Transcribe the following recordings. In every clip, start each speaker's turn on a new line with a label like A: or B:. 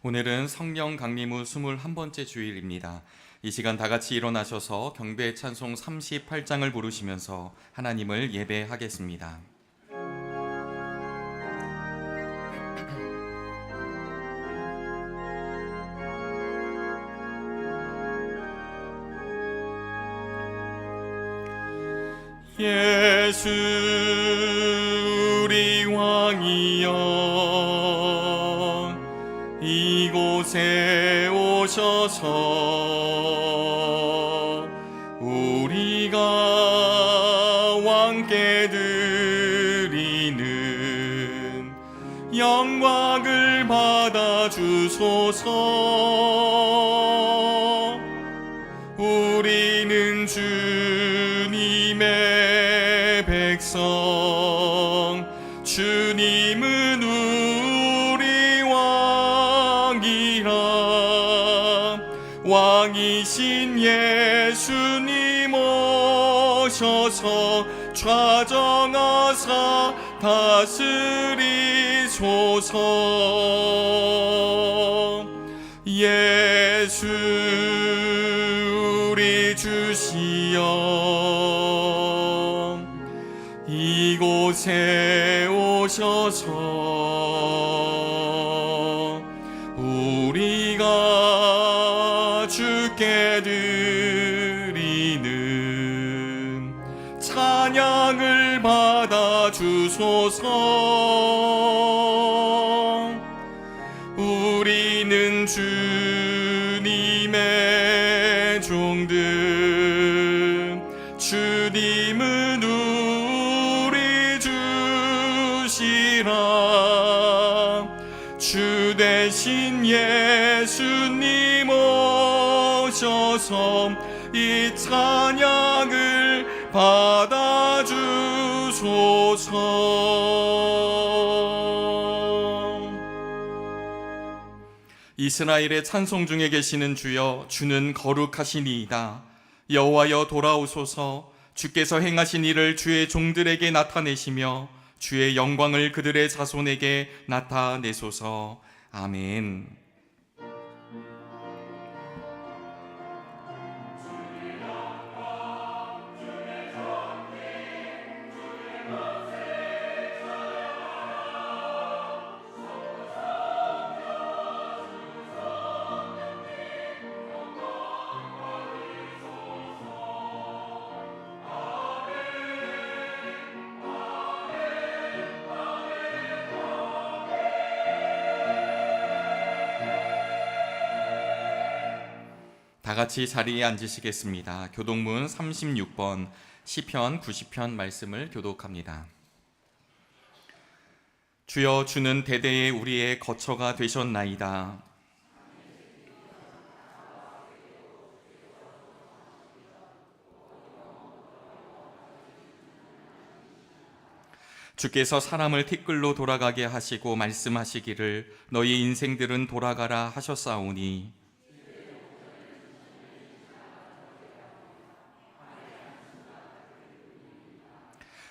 A: 오늘은 성령 강림 후 21번째 주일입니다. 이 시간 다 같이 일어나셔서 경배 찬송 38장을 부르시면서 하나님을 예배하겠습니다. 예수 우리 왕이여 이곳에 오셔서 우리가 왕께 드리는 영광을 받아 주소서. 우리는 주님의 백성, 주님은 우리 왕이라. 왕이신 예수님 오셔서 좌정하사 다스리소서. 예수 우리 주시여 이곳에 오셔서 우리가 주께 드리는 찬양을 받아 주소서. 우리는 주님의 종들, 주님은 우리 주시라. 주 대신 예수님 오셔서 이 찬양을 받아 주소서. 이스라엘의 찬송 중에 계시는 주여, 주는 거룩하시니이다. 여호와여 돌아오소서. 주께서 행하신 일을 주의 종들에게 나타내시며 주의 영광을 그들의 자손에게 나타내소서. 아멘. 다 같이 자리에 앉으시겠습니다. 교독문 36번 시편 90편 말씀을 교독합니다. 주여, 주는 대대에 우리의 거처가 되셨나이다. 주께서 사람을 티끌로 돌아가게 하시고 말씀하시기를 너희 인생들은 돌아가라 하셨사오니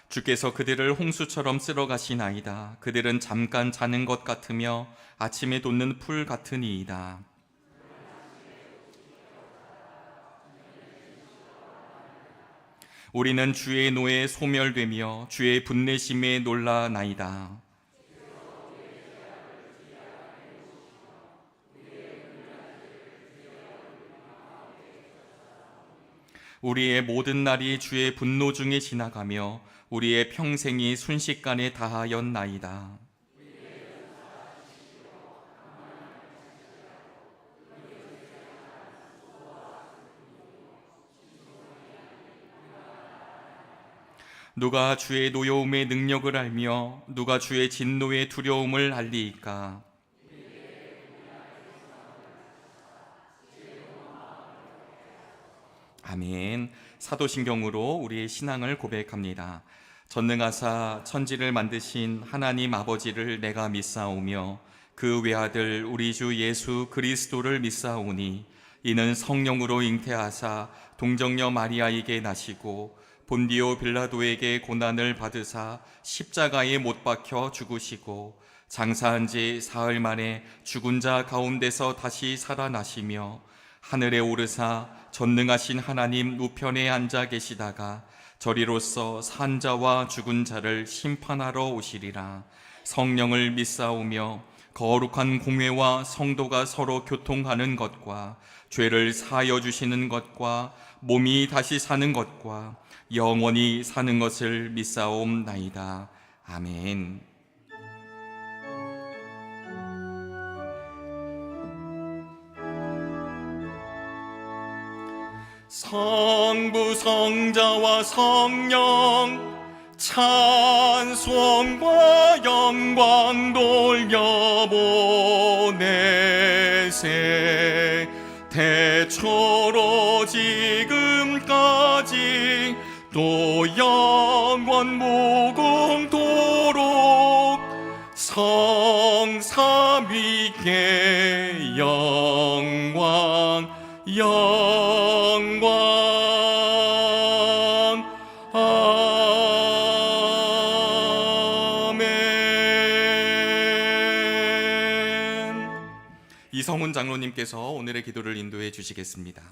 A: 주께서 그들을 홍수처럼 쓸어가시나이다. 그들은 잠깐 자는 것 같으며 아침에 돋는 풀 같으니이다. 우리는 주의 노에 소멸되며 주의 분내심에 놀라나이다. 우리의 모든 날이 주의 분노 중에 지나가며 우리의 평생이 순식간에 다하였나이다. 누가 주의 노여움의 능력을 알며 누가 주의 진노의 두려움을 알리이까? 아멘. 사도신경으로 우리의 신앙을 고백합니다. 전능하사 천지를 만드신 하나님 아버지를 내가 믿사오며 그 외아들 우리 주 예수 그리스도를 믿사오니 이는 성령으로 잉태하사 동정녀 마리아에게 나시고 본디오 빌라도에게 고난을 받으사 십자가에 못 박혀 죽으시고 장사한 지 사흘 만에 죽은 자 가운데서 다시 살아나시며 하늘에 오르사 전능하신 하나님 우편에 앉아 계시다가 저리로서 산 자와 죽은 자를 심판하러 오시리라. 성령을 믿사오며 거룩한 공회와 성도가 서로 교통하는 것과 죄를 사하여 주시는 것과 몸이 다시 사는 것과 영원히 사는 것을 믿사옵나이다. 아멘. 성부 성자와 성령 찬송과 영광 돌려보내세. 태초로 지금까지 또 영원 무궁토록 성삼위께 영광 아멘. 이성훈 장로님께서 오늘의 기도를 인도해 주시겠습니다.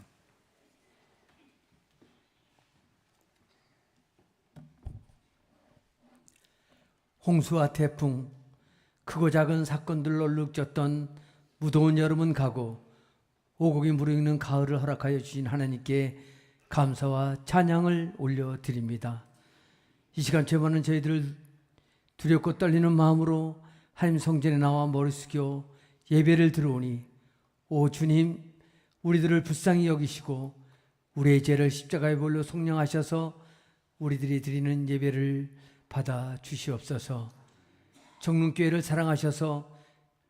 B: 홍수와 태풍, 크고 작은 사건들로 룩졌던 무더운 여름은 가고 오곡이 무르익는 가을을 허락하여 주신 하나님께 감사와 찬양을 올려드립니다. 이 시간 죄 많은 저희들을 두렵고 떨리는 마음으로 하나님 성전에 나와 머리 숙여 예배를 드려오니, 오 주님, 우리들을 불쌍히 여기시고 우리의 죄를 십자가에 몰려 속량하셔서 우리들이 드리는 예배를 받아 주시옵소서. 정릉교회를 사랑하셔서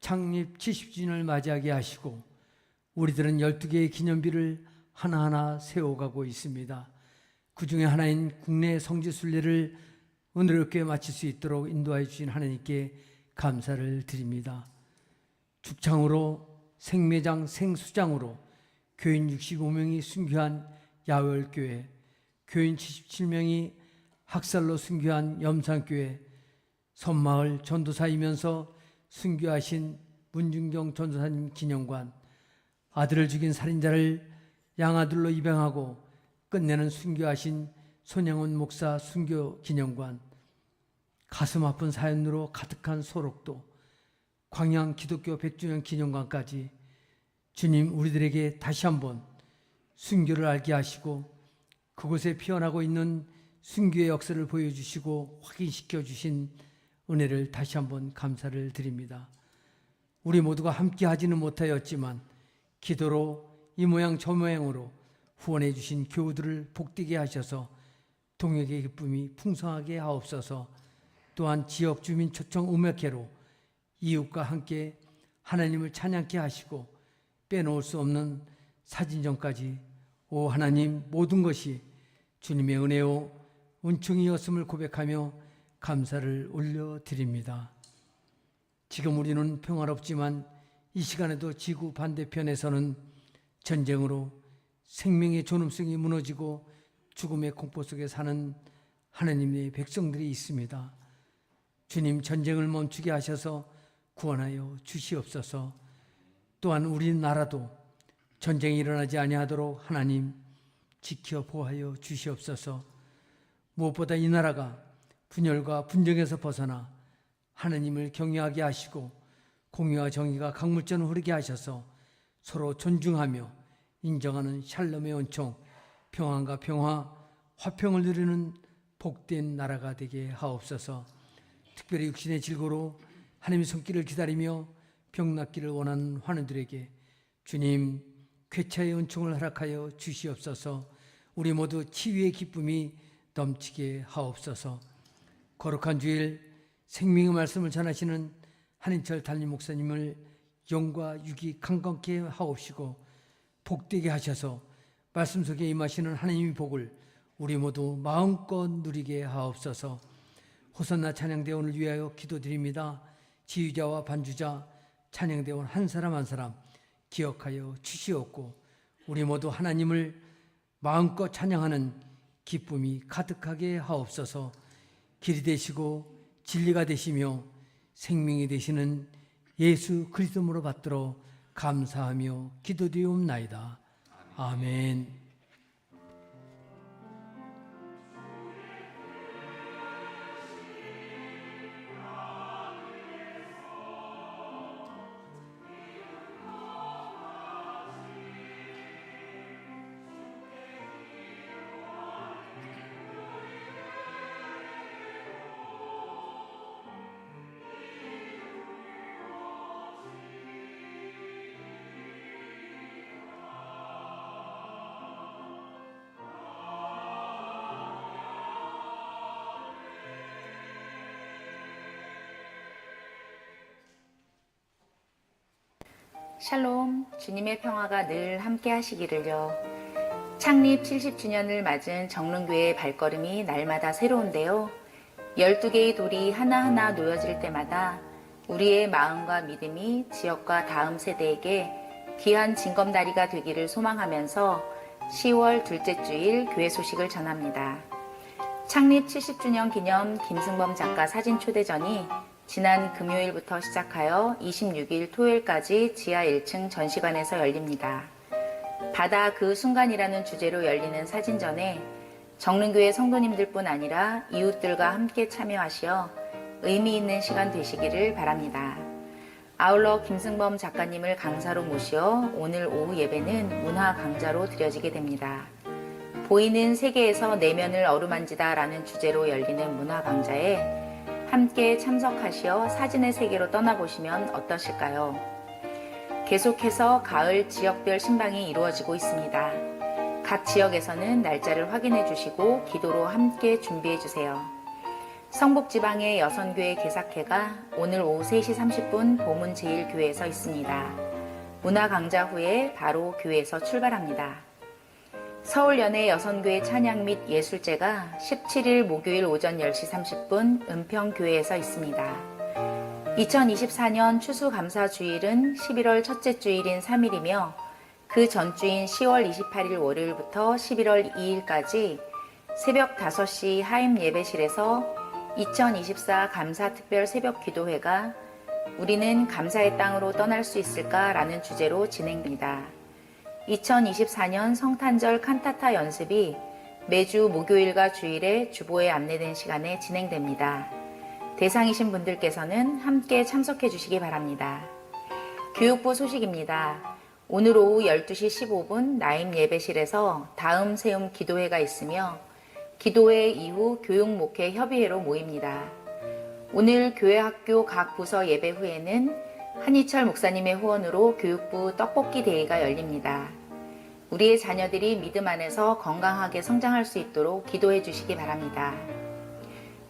B: 창립 70주년을 맞이하게 하시고 우리들은 12개의 기념비를 하나하나 세워가고 있습니다. 그 중에 하나인 국내 성지순례를 은혜롭게 마칠 수 있도록 인도하여 주신 하나님께 감사를 드립니다. 죽창으로 생매장 생수장으로 교인 65명이 순교한 야월교회, 교인 77명이 학살로 순교한 염산교회, 섬마을 전도사이면서 순교하신 문중경 전도사님 기념관, 아들을 죽인 살인자를 양아들로 입양하고 끝내는 순교하신 손양원 목사 순교 기념관, 가슴 아픈 사연으로 가득한 소록도, 광양 기독교 100주년 기념관까지 주님, 우리들에게 다시 한번 순교를 알게 하시고 그곳에 피어나고 있는 순교의 역사를 보여주시고 확인시켜 주신 은혜를 다시 한번 감사를 드립니다. 우리 모두가 함께 하지는 못하였지만 기도로 이 모양 저 모양으로 후원해 주신 교우들을 복되게 하셔서 동역의 기쁨이 풍성하게 하옵소서. 또한 지역 주민 초청 음악회로 이웃과 함께 하나님을 찬양케 하시고 빼놓을 수 없는 사진전까지, 오 하나님, 모든 것이 주님의 은혜요 은총이었음을 고백하며 감사를 올려드립니다. 지금 우리는 평화롭지만 이 시간에도 지구 반대편에서는 전쟁으로 생명의 존엄성이 무너지고 죽음의 공포 속에 사는 하나님의 백성들이 있습니다. 주님, 전쟁을 멈추게 하셔서 구원하여 주시옵소서. 또한 우리나라도 전쟁이 일어나지 아니하도록 하나님 지켜 보호하여 주시옵소서. 무엇보다 이 나라가 분열과 분쟁에서 벗어나 하나님을 경외하게 하시고 공의와 정의가 강물처럼 흐르게 하셔서 서로 존중하며 인정하는 샬롬의 은총, 평안과 평화, 화평을 누리는 복된 나라가 되게 하옵소서. 특별히 육신의 질고로 하나님의 손길을 기다리며 병 낫기를 원하는 환우들에게 주님 쾌차의 은총을 허락하여 주시옵소서. 우리 모두 치유의 기쁨이 넘치게 하옵소서. 거룩한 주일 생명의 말씀을 전하시는 한인철 담임 목사님을 영과 육이 강건케 하옵시고 복되게 하셔서 말씀 속에 임하시는 하나님의 복을 우리 모두 마음껏 누리게 하옵소서. 호산나 찬양대원을 위하여 기도드립니다. 지휘자와 반주자, 찬양대원 한 사람 한 사람 기억하여 주시옵고 우리 모두 하나님을 마음껏 찬양하는 기쁨이 가득하게 하옵소서. 길이 되시고 진리가 되시며 생명이 되시는 예수 그리스도로 받들어 감사하며 기도드리옵나이다. 아멘.
C: 샬롬, 주님의 평화가 늘 함께 하시기를요. 창립 70주년을 맞은 정릉교회의 발걸음이 날마다 새로운데요. 12개의 돌이 하나하나 놓여질 때마다 우리의 마음과 믿음이 지역과 다음 세대에게 귀한 징검다리가 되기를 소망하면서 10월 둘째 주일 교회 소식을 전합니다. 창립 70주년 기념 김승범 작가 사진 초대전이 지난 금요일부터 시작하여 26일 토요일까지 지하 1층 전시관에서 열립니다. 바다 그 순간이라는 주제로 열리는 사진전에 정릉교회 성도님들뿐 아니라 이웃들과 함께 참여하시어 의미 있는 시간 되시기를 바랍니다. 아울러 김승범 작가님을 강사로 모시어 오늘 오후 예배는 문화 강좌로 드려지게 됩니다. 보이는 세계에서 내면을 어루만지다 라는 주제로 열리는 문화 강좌에 함께 참석하시어 사진의 세계로 떠나보시면 어떠실까요? 계속해서 가을 지역별 신방이 이루어지고 있습니다. 각 지역에서는 날짜를 확인해 주시고 기도로 함께 준비해 주세요. 성북지방의 여선교회 개사회가 오늘 오후 3시 30분 보문제일교회에서 있습니다. 문화 강좌 후에 바로 교회에서 출발합니다. 서울연회 여선교회 찬양 및 예술제가 17일 목요일 오전 10시 30분 은평교회에서 있습니다. 2024년 추수감사주일은 11월 첫째 주일인 3일이며 그 전주인 10월 28일 월요일부터 11월 2일까지 새벽 5시 하임 예배실에서 2024 감사특별 새벽 기도회가 우리는 감사의 땅으로 떠날 수 있을까? 라는 주제로 진행됩니다. 2024년 성탄절 칸타타 연습이 매주 목요일과 주일에 주보에 안내된 시간에 진행됩니다. 대상이신 분들께서는 함께 참석해 주시기 바랍니다. 교육부 소식입니다. 오늘 오후 12시 15분 나임 예배실에서 다음 세움 기도회가 있으며 기도회 이후 교육목회 협의회로 모입니다. 오늘 교회 학교 각 부서 예배 후에는 한희철 목사님의 후원으로 교육부 떡볶이 데이가 열립니다. 우리의 자녀들이 믿음 안에서 건강하게 성장할 수 있도록 기도해 주시기 바랍니다.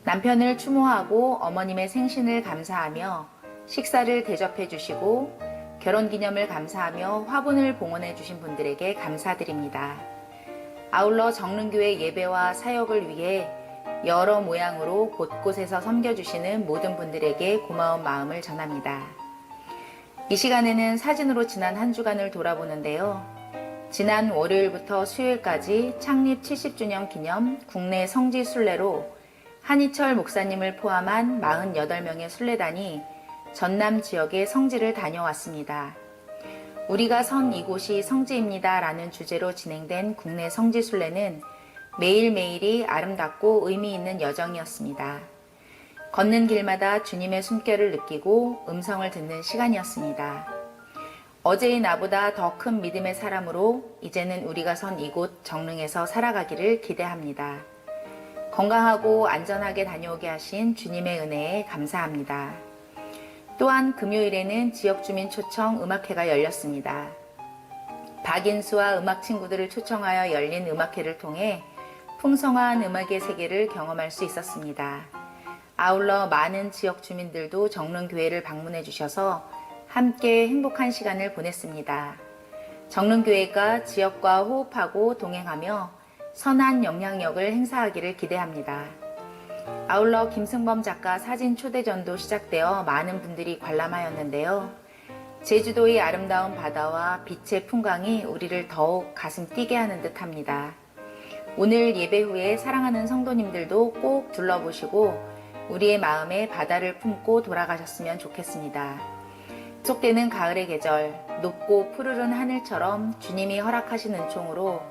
C: 남편을 추모하고 어머님의 생신을 감사하며 식사를 대접해 주시고 결혼기념을 감사하며 화분을 봉헌해 주신 분들에게 감사드립니다. 아울러 정릉교회 예배와 사역을 위해 여러 모양으로 곳곳에서 섬겨주시는 모든 분들에게 고마운 마음을 전합니다. 이 시간에는 사진으로 지난 한 주간을 돌아보는데요. 지난 월요일부터 수요일까지 창립 70주년 기념 국내 성지 순례로 한희철 목사님을 포함한 48명의 순례단이 전남 지역의 성지를 다녀왔습니다. 우리가 선 이곳이 성지입니다 라는 주제로 진행된 국내 성지 순례는 매일매일이 아름답고 의미 있는 여정이었습니다. 걷는 길마다 주님의 숨결을 느끼고 음성을 듣는 시간이었습니다. 어제의 나보다 더 큰 믿음의 사람으로 이제는 우리가 선 이곳 정릉에서 살아가기를 기대합니다. 건강하고 안전하게 다녀오게 하신 주님의 은혜에 감사합니다. 또한 금요일에는 지역주민 초청 음악회가 열렸습니다. 박인수와 음악 친구들을 초청하여 열린 음악회를 통해 풍성한 음악의 세계를 경험할 수 있었습니다. 아울러 많은 지역 주민들도 정릉교회를 방문해 주셔서 함께 행복한 시간을 보냈습니다. 정릉교회가 지역과 호흡하고 동행하며 선한 영향력을 행사하기를 기대합니다. 아울러 김승범 작가 사진 초대전도 시작되어 많은 분들이 관람하였는데요. 제주도의 아름다운 바다와 빛의 풍광이 우리를 더욱 가슴 뛰게 하는 듯합니다. 오늘 예배 후에 사랑하는 성도님들도 꼭 둘러보시고 우리의 마음에 바다를 품고 돌아가셨으면 좋겠습니다. 속되는 가을의 계절, 높고 푸르른 하늘처럼 주님이 허락하신 은총으로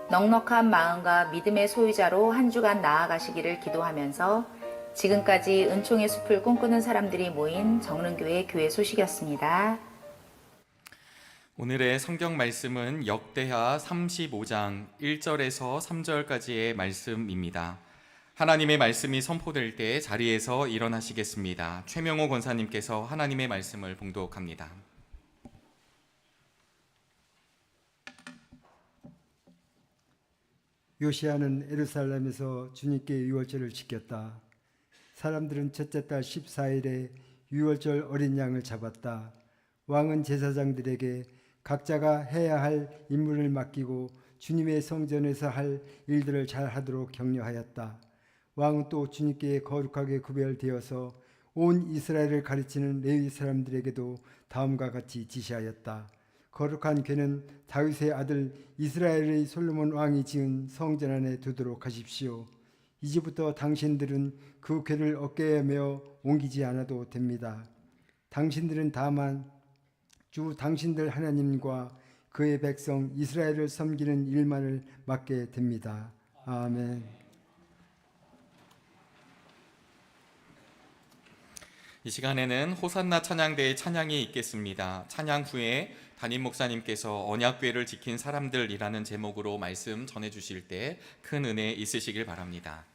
C: 넉넉한 마음과 믿음의 소유자로 한 주간 나아가시기를 기도하면서 지금까지 은총의 숲을 꿈꾸는 사람들이 모인 정릉교회 교회 소식이었습니다.
A: 오늘의 성경 말씀은 역대하 35장 1절에서 3절까지의 말씀입니다. 하나님의 말씀이 선포될 때 자리에서 일어나시겠습니다. 최명호 권사님께서 하나님의 말씀을 봉독합니다.
D: 요시야는 예루살렘에서 주님께 유월절을 지켰다. 사람들은 첫째 달 14일에 유월절 어린 양을 잡았다. 왕은 제사장들에게 각자가 해야 할 임무를 맡기고 주님의 성전에서 할 일들을 잘 하도록 격려하였다. 왕은 또 주님께 거룩하게 구별되어서 온 이스라엘을 가르치는 레위 사람들에게도 다음과 같이 지시하였다. 거룩한 궤는 다윗의 아들 이스라엘의 솔로몬 왕이 지은 성전 안에 두도록 하십시오. 이제부터 당신들은 그 궤를 어깨에 메어 옮기지 않아도 됩니다. 당신들은 다만 주 당신들 하나님과 그의 백성 이스라엘을 섬기는 일만을 맡게 됩니다. 아멘.
A: 이 시간에는 호산나 찬양대의 찬양이 있겠습니다. 찬양 후에 담임 목사님께서 언약궤를 지킨 사람들이라는 제목으로 말씀 전해주실 때 큰 은혜 있으시길 바랍니다.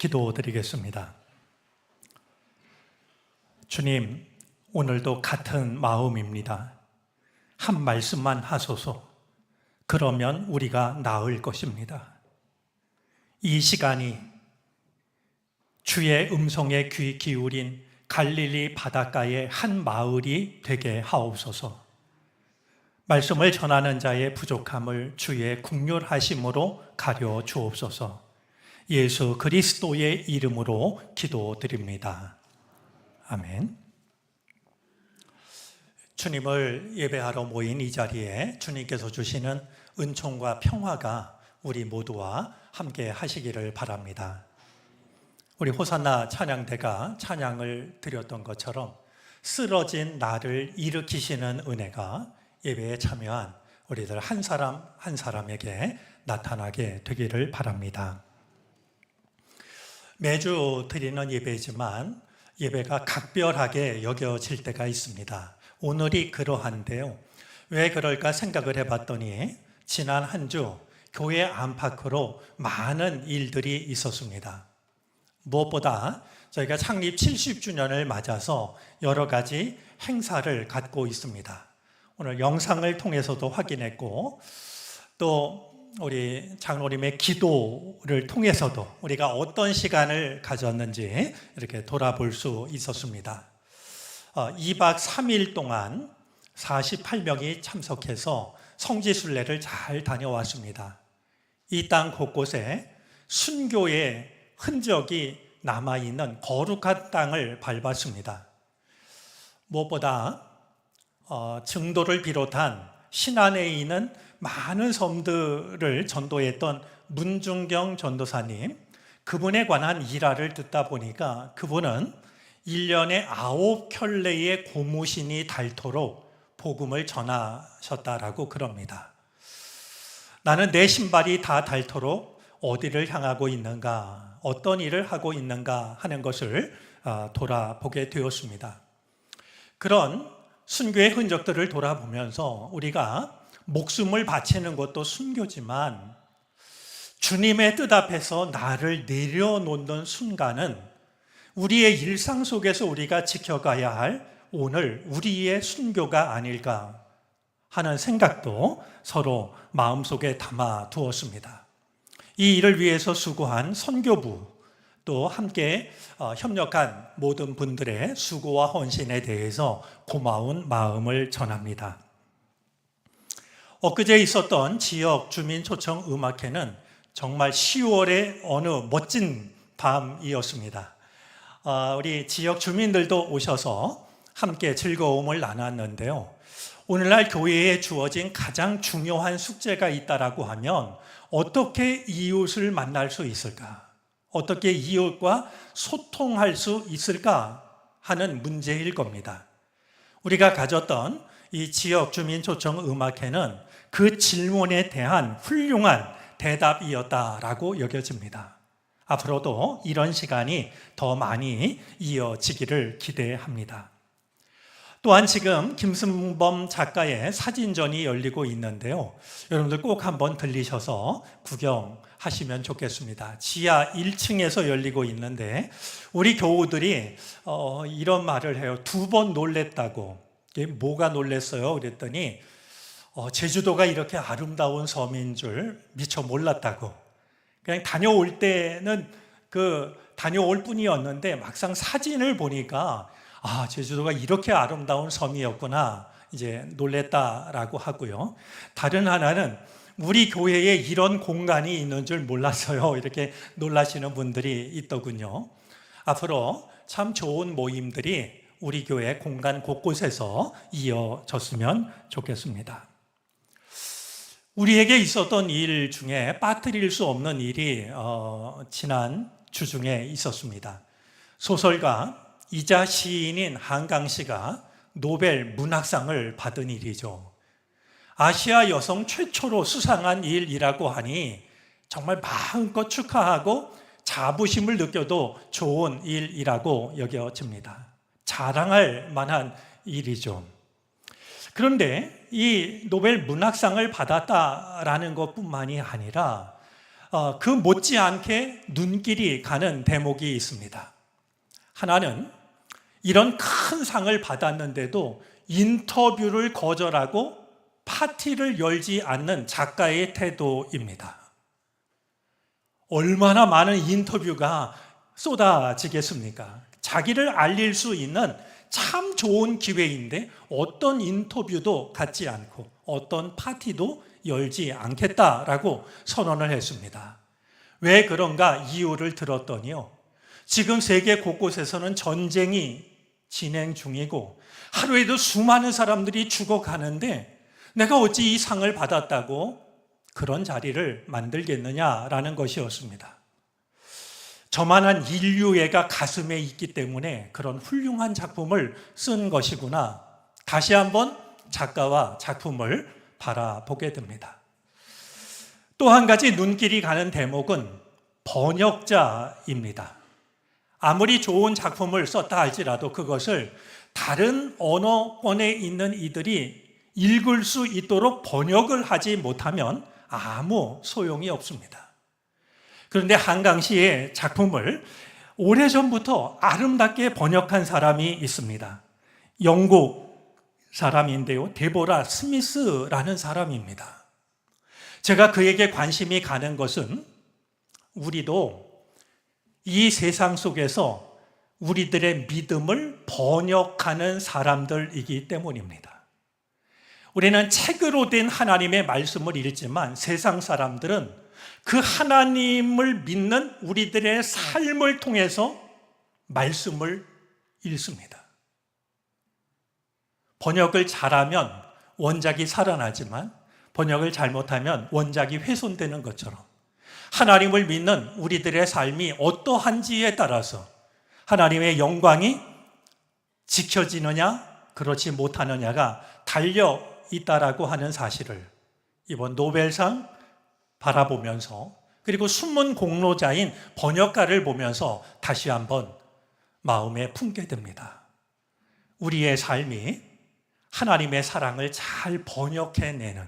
E: 기도드리겠습니다. 주님, 오늘도 같은 마음입니다. 한 말씀만 하소서. 그러면 우리가 나을 것입니다. 이 시간이 주의 음성에 귀 기울인 갈릴리 바닷가의 한 마을이 되게 하옵소서. 말씀을 전하는 자의 부족함을 주의 긍휼하심으로 가려 주옵소서. 예수 그리스도의 이름으로 기도드립니다. 아멘. 주님을 예배하러 모인 이 자리에 주님께서 주시는 은총과 평화가 우리 모두와 함께 하시기를 바랍니다. 우리 호산나 찬양대가 찬양을 드렸던 것처럼 쓰러진 나를 일으키시는 은혜가 예배에 참여한 우리들 한 사람 한 사람에게 나타나게 되기를 바랍니다. 매주 드리는 예배지만 예배가 각별하게 여겨질 때가 있습니다. 오늘이 그러한데요. 왜 그럴까 생각을 해봤더니 지난 한 주 교회 안팎으로 많은 일들이 있었습니다. 무엇보다 저희가 창립 70주년을 맞아서 여러 가지 행사를 갖고 있습니다. 오늘 영상을 통해서도 확인했고 또 우리 장로님의 기도를 통해서도 우리가 어떤 시간을 가졌는지 이렇게 돌아볼 수 있었습니다. 2박 3일 동안 48명이 참석해서 성지순례를 잘 다녀왔습니다. 이 땅 곳곳에 순교의 흔적이 남아있는 거룩한 땅을 밟았습니다. 무엇보다 증도를 비롯한 신안에 있는 많은 섬들을 전도했던 문중경 전도사님, 그분에 관한 일화를 듣다 보니까 그분은 1년에 9켤레의 고무신이 닳도록 복음을 전하셨다라고 그럽니다. 나는 내 신발이 다 닳도록 어디를 향하고 있는가, 어떤 일을 하고 있는가 하는 것을 돌아보게 되었습니다. 그런 순교의 흔적들을 돌아보면서 우리가 목숨을 바치는 것도 순교지만 주님의 뜻 앞에서 나를 내려놓는 순간은 우리의 일상 속에서 우리가 지켜가야 할 오늘 우리의 순교가 아닐까 하는 생각도 서로 마음속에 담아 두었습니다. 이 일을 위해서 수고한 선교부 또 함께 협력한 모든 분들의 수고와 헌신에 대해서 고마운 마음을 전합니다. 엊그제 있었던 지역 주민 초청 음악회는 정말 10월의 어느 멋진 밤이었습니다. 우리 지역 주민들도 오셔서 함께 즐거움을 나눴는데요. 오늘날 교회에 주어진 가장 중요한 숙제가 있다라고 하면 어떻게 이웃을 만날 수 있을까? 어떻게 이웃과 소통할 수 있을까 하는 문제일 겁니다. 우리가 가졌던 이 지역 주민 초청 음악회는 그 질문에 대한 훌륭한 대답이었다라고 여겨집니다. 앞으로도 이런 시간이 더 많이 이어지기를 기대합니다. 또한 지금 김승범 작가의 사진전이 열리고 있는데요. 여러분들 꼭 한번 들리셔서 구경하시면 좋겠습니다. 지하 1층에서 열리고 있는데 우리 교우들이 이런 말을 해요. 2번 놀랬다고. 이게 뭐가 놀랬어요? 그랬더니 제주도가 이렇게 아름다운 섬인 줄 미처 몰랐다고. 그냥 다녀올 때는 다녀올 뿐이었는데 막상 사진을 보니까 제주도가 이렇게 아름다운 섬이었구나 이제 놀랬다라고 하고요. 다른 하나는 우리 교회에 이런 공간이 있는 줄 몰랐어요. 이렇게 놀라시는 분들이 있더군요. 앞으로 참 좋은 모임들이 우리 교회 공간 곳곳에서 이어졌으면 좋겠습니다. 우리에게 있었던 일 중에 빠뜨릴 수 없는 일이 지난 주 중에 있었습니다. 소설가 이자 시인인 한강 씨가 노벨 문학상을 받은 일이죠. 아시아 여성 최초로 수상한 일이라고 하니 정말 마음껏 축하하고 자부심을 느껴도 좋은 일이라고 여겨집니다. 자랑할 만한 일이죠. 그런데 이 노벨 문학상을 받았다라는 것뿐만이 아니라 그 못지않게 눈길이 가는 대목이 있습니다. 하나는 이런 큰 상을 받았는데도 인터뷰를 거절하고 파티를 열지 않는 작가의 태도입니다. 얼마나 많은 인터뷰가 쏟아지겠습니까? 자기를 알릴 수 있는 참 좋은 기회인데 어떤 인터뷰도 갖지 않고 어떤 파티도 열지 않겠다라고 선언을 했습니다. 왜 그런가 이유를 들었더니요. 지금 세계 곳곳에서는 전쟁이 진행 중이고 하루에도 수많은 사람들이 죽어가는데 내가 어찌 이 상을 받았다고 그런 자리를 만들겠느냐라는 것이었습니다. 저만한 인류애가 가슴에 있기 때문에 그런 훌륭한 작품을 쓴 것이구나. 다시 한번 작가와 작품을 바라보게 됩니다. 또 한 가지 눈길이 가는 대목은 번역자입니다. 아무리 좋은 작품을 썼다 할지라도 그것을 다른 언어권에 있는 이들이 읽을 수 있도록 번역을 하지 못하면 아무 소용이 없습니다. 그런데 한강시의 작품을 오래전부터 아름답게 번역한 사람이 있습니다. 영국 사람인데요. 데보라 스미스라는 사람입니다. 제가 그에게 관심이 가는 것은 우리도 이 세상 속에서 우리들의 믿음을 번역하는 사람들이기 때문입니다. 우리는 책으로 된 하나님의 말씀을 읽지만 세상 사람들은 그 하나님을 믿는 우리들의 삶을 통해서 말씀을 읽습니다. 번역을 잘하면 원작이 살아나지만 번역을 잘못하면 원작이 훼손되는 것처럼 하나님을 믿는 우리들의 삶이 어떠한지에 따라서 하나님의 영광이 지켜지느냐 그렇지 못하느냐가 달려 있다라고 하는 사실을 이번 노벨상 바라보면서 그리고 숨은 공로자인 번역가를 보면서 다시 한번 마음에 품게 됩니다. 우리의 삶이 하나님의 사랑을 잘 번역해내는,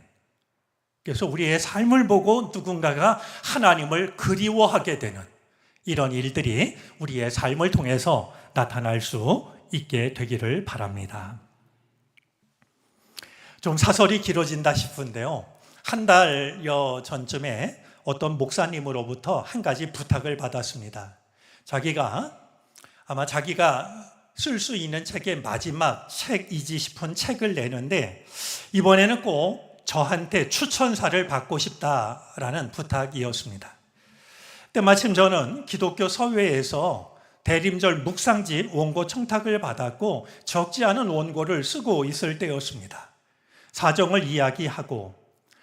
E: 그래서 우리의 삶을 보고 누군가가 하나님을 그리워하게 되는 이런 일들이 우리의 삶을 통해서 나타날 수 있게 되기를 바랍니다. 좀 사설이 길어진다 싶은데요. 한 달여 전쯤에 어떤 목사님으로부터 한 가지 부탁을 받았습니다. 자기가 쓸 수 있는 책의 마지막 책이지 싶은 책을 내는데 이번에는 꼭 저한테 추천사를 받고 싶다라는 부탁이었습니다. 그때 마침 저는 기독교 서회에서 대림절 묵상집 원고 청탁을 받았고 적지 않은 원고를 쓰고 있을 때였습니다. 사정을 이야기하고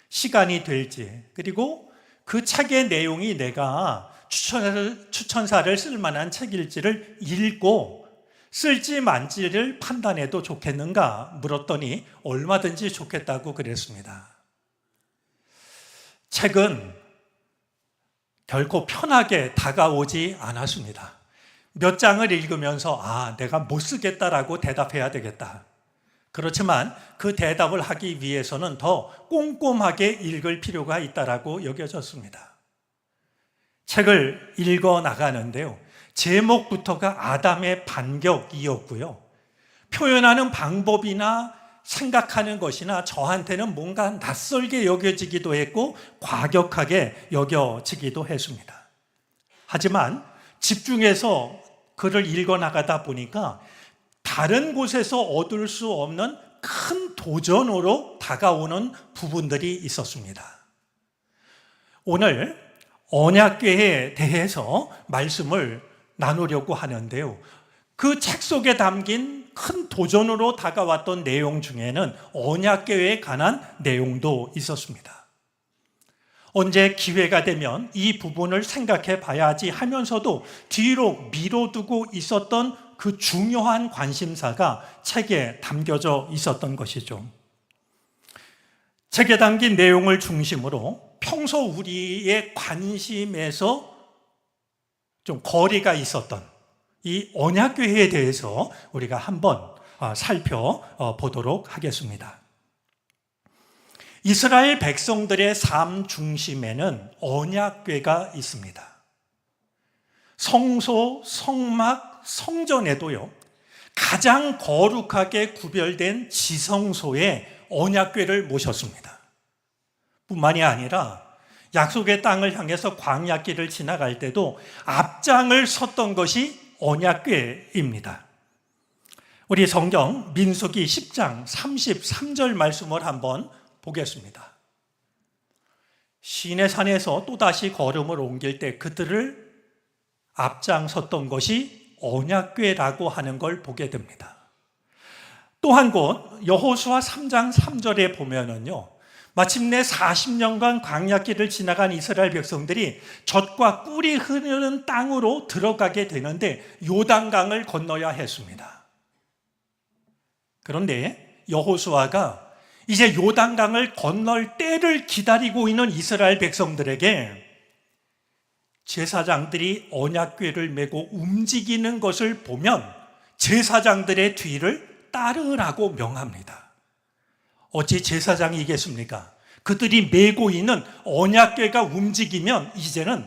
E: 시간이 될지 그리고 그 책의 내용이 내가 추천사를 쓸 만한 책일지를 읽고 쓸지 말지를 판단해도 좋겠는가 물었더니 얼마든지 좋겠다고 그랬습니다. 책은 결코 편하게 다가오지 않았습니다. 몇 장을 읽으면서 내가 못 쓰겠다라고 대답해야 되겠다. 그렇지만 그 대답을 하기 위해서는 더 꼼꼼하게 읽을 필요가 있다라고 여겨졌습니다. 책을 읽어 나가는데요. 제목부터가 아담의 반격이었고요. 표현하는 방법이나 생각하는 것이나 저한테는 뭔가 낯설게 여겨지기도 했고 과격하게 여겨지기도 했습니다. 하지만 집중해서 글을 읽어 나가다 보니까 다른 곳에서 얻을 수 없는 큰 도전으로 다가오는 부분들이 있었습니다. 오늘 언약궤에 대해서 말씀을 나누려고 하는데요. 그 책 속에 담긴 큰 도전으로 다가왔던 내용 중에는 언약궤에 관한 내용도 있었습니다. 언제 기회가 되면 이 부분을 생각해 봐야지 하면서도 뒤로 미뤄두고 있었던 그 중요한 관심사가 책에 담겨져 있었던 것이죠. 책에 담긴 내용을 중심으로 평소 우리의 관심에서 좀 거리가 있었던 이 언약궤에 대해서 우리가 한번 살펴보도록 하겠습니다. 이스라엘 백성들의 삶 중심에는 언약궤가 있습니다. 성소, 성막, 성전에도요, 가장 거룩하게 구별된 지성소에 언약궤를 모셨습니다. 뿐만이 아니라 약속의 땅을 향해서 광야길을 지나갈 때도 앞장을 섰던 것이 언약궤입니다. 우리 성경 민수기 10장 33절 말씀을 한번 보겠습니다. 시내산에서 또다시 걸음을 옮길 때 그들을 앞장섰던 것이 언약궤라고 하는 걸 보게 됩니다. 또 한 곳 여호수아 3장 3절에 보면은요, 마침내 40년간 광야길을 지나간 이스라엘 백성들이 젖과 꿀이 흐르는 땅으로 들어가게 되는데 요단강을 건너야 했습니다. 그런데 여호수아가 이제 요단강을 건널 때를 기다리고 있는 이스라엘 백성들에게 제사장들이 언약궤를 메고 움직이는 것을 보면 제사장들의 뒤를 따르라고 명합니다. 어찌 제사장이겠습니까? 그들이 메고 있는 언약궤가 움직이면 이제는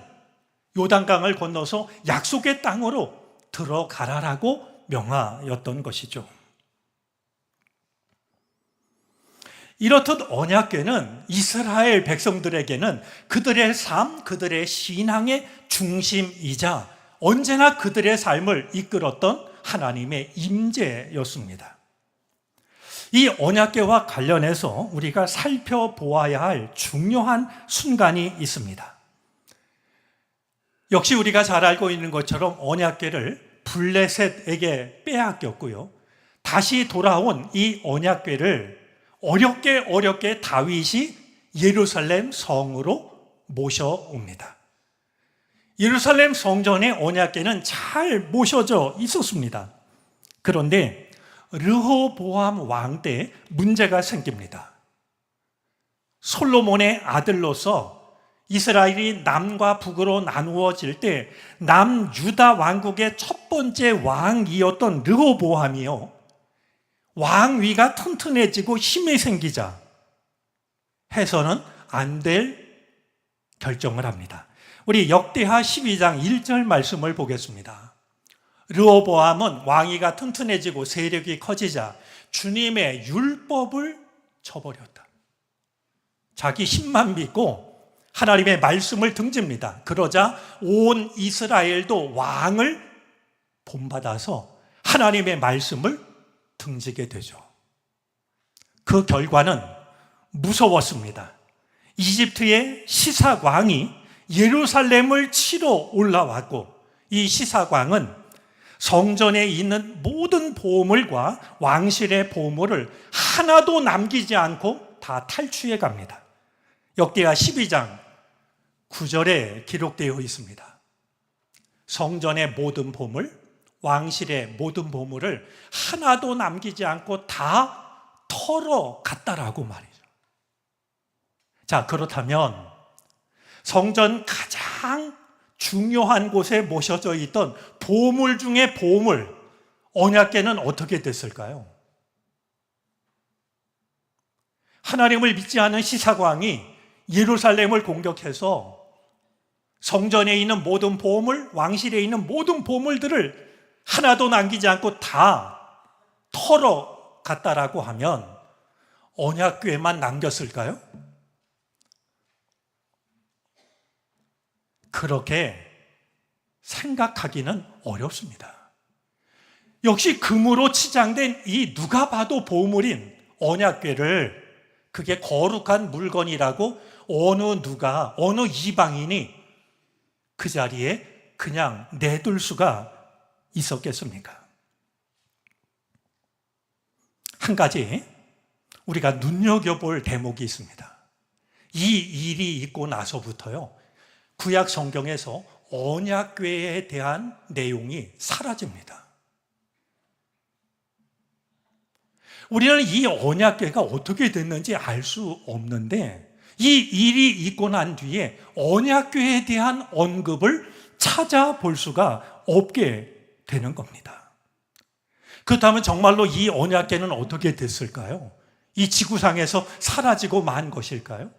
E: 요단강을 건너서 약속의 땅으로 들어가라라고 명하였던 것이죠. 이렇듯 언약궤는 이스라엘 백성들에게는 그들의 삶, 그들의 신앙의 중심이자 언제나 그들의 삶을 이끌었던 하나님의 임재였습니다. 이 언약궤와 관련해서 우리가 살펴보아야 할 중요한 순간이 있습니다. 역시 우리가 잘 알고 있는 것처럼 언약궤를 블레셋에게 빼앗겼고요, 다시 돌아온 이 언약궤를 어렵게 다윗이 예루살렘 성으로 모셔옵니다. 예루살렘 성전의 언약궤는 잘 모셔져 있었습니다. 그런데 르호보암 왕 때 문제가 생깁니다. 솔로몬의 아들로서 이스라엘이 남과 북으로 나누어질 때 남유다 왕국의 첫 번째 왕이었던 르호보암이요, 왕위가 튼튼해지고 힘이 생기자 해서는 안 될 결정을 합니다. 우리 역대하 12장 1절 말씀을 보겠습니다. 르호보암은 왕위가 튼튼해지고 세력이 커지자 주님의 율법을 저버렸다. 자기 힘만 믿고 하나님의 말씀을 등집니다. 그러자 온 이스라엘도 왕을 본받아서 하나님의 말씀을 등지게 되죠. 그 결과는 무서웠습니다. 이집트의 시삭 왕이 예루살렘을 치러 올라왔고, 이 시삭 왕은 성전에 있는 모든 보물과 왕실의 보물을 하나도 남기지 않고 다 탈취해 갑니다. 역대하 12장 9절에 기록되어 있습니다. 성전의 모든 보물, 왕실의 모든 보물을 하나도 남기지 않고 다 털어갔다라고 말이죠. 자, 그렇다면 성전 가장 중요한 곳에 모셔져 있던 보물 중에 보물, 언약궤는 어떻게 됐을까요? 하나님을 믿지 않은 시삭 왕이 예루살렘을 공격해서 성전에 있는 모든 보물, 왕실에 있는 모든 보물들을 하나도 남기지 않고 다 털어갔다라고 하면 언약궤만 남겼을까요? 그렇게 생각하기는 어렵습니다. 역시 금으로 치장된 이 누가 봐도 보물인 언약궤를, 그게 거룩한 물건이라고 어느 이방인이 그 자리에 그냥 내둘 수가 있었겠습니까? 한 가지 우리가 눈여겨볼 대목이 있습니다. 이 일이 있고 나서부터요, 구약 성경에서 언약궤에 대한 내용이 사라집니다. 우리는 이 언약궤가 어떻게 됐는지 알 수 없는데, 이 일이 있고 난 뒤에 언약궤에 대한 언급을 찾아볼 수가 없게 되는 겁니다. 그렇다면 정말로 이 언약궤는 어떻게 됐을까요? 이 지구상에서 사라지고 만 것일까요?